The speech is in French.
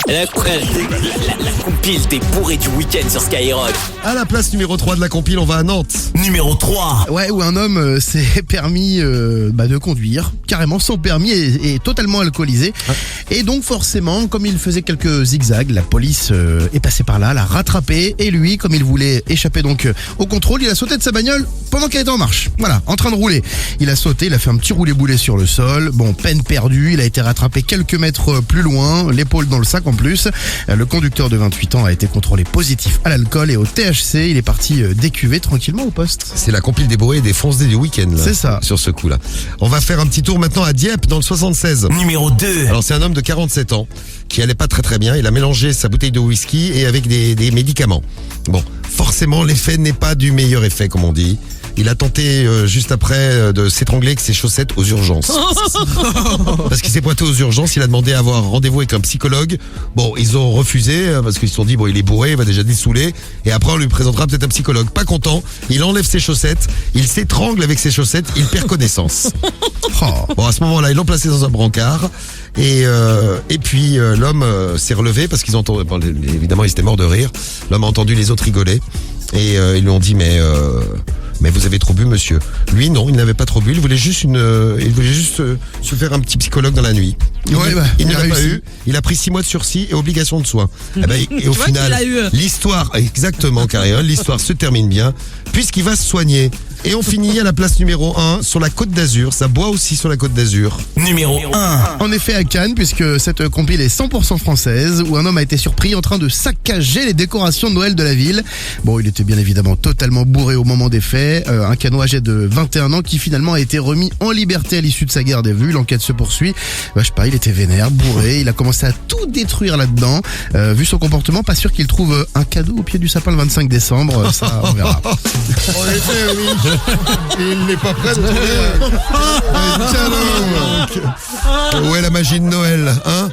La compile des bourrés du week-end sur Skyrock. À la place numéro 3 de la compile, on va à Nantes. Numéro 3. Ouais, où un homme s'est permis de conduire, carrément sans permis et totalement alcoolisé. Et donc forcément, comme il faisait quelques zigzags, la police est passée par là, l'a rattrapé. Et lui, comme il voulait échapper donc au contrôle, il a sauté de sa bagnole pendant qu'elle était en marche. Voilà, en train de rouler. Il a sauté, il a fait un petit roulé-boulet sur le sol. Bon, peine perdue, il a été rattrapé quelques mètres plus loin, l'épaule dans le sac en plus. Le conducteur de 28 ans a été contrôlé positif à l'alcool et au THC. Il est parti décuver tranquillement au poste. C'est la compile des bourrés et des foncés du week-end. Là, c'est ça. Sur ce coup-là. On va faire un petit tour maintenant à Dieppe, dans le 76. Numéro 2. Alors c'est un homme de 47 ans qui allait pas très bien. Il a mélangé sa bouteille de whisky et avec des médicaments. Bon, forcément l'effet n'est pas du meilleur effet comme on dit. Il a tenté juste après de s'étrangler avec ses chaussettes aux urgences. Parce qu'il s'est pointé aux urgences, il a demandé à avoir rendez-vous avec un psychologue. Bon, ils ont refusé parce qu'ils se sont dit bon, il est bourré, il va déjà dessouler et après on lui présentera peut-être un psychologue. Pas content, il enlève ses chaussettes, il s'étrangle avec ses chaussettes, il perd connaissance. Bon, à ce moment-là, ils l'ont placé dans un brancard et puis l'homme s'est relevé parce qu'ils ont entendu, bon, évidemment, il était mort de rire. L'homme a entendu les autres rigoler et ils lui ont dit mais vous avez trop bu, monsieur. Lui, non, il n'avait pas trop bu. Il voulait juste se faire un petit psychologue dans la nuit. Il ne l'a pas eu. Il a pris 6 mois de sursis et obligation de soins. Et au final, l'histoire, exactement, Carrière, l'histoire se termine bien puisqu'il va se soigner. Et on finit à la place numéro 1 sur la Côte d'Azur. Ça boit aussi sur la Côte d'Azur. Numéro 1. En effet à Cannes, puisque cette compile est 100% française, où un homme a été surpris en train de saccager les décorations de Noël de la ville. Bon, il était bien évidemment totalement bourré au moment des faits. Un canot âgé de 21 ans qui finalement a été remis en liberté à l'issue de sa garde à vue. L'enquête se poursuit. Je sais pas, il était vénère, bourré. Il a commencé à tout détruire là-dedans. Vu son comportement, pas sûr qu'il trouve un cadeau au pied du sapin le 25 décembre. Ça, on verra. En effet, oui. Il n'est pas prêt de trouver. Où est la magie de Noël, hein?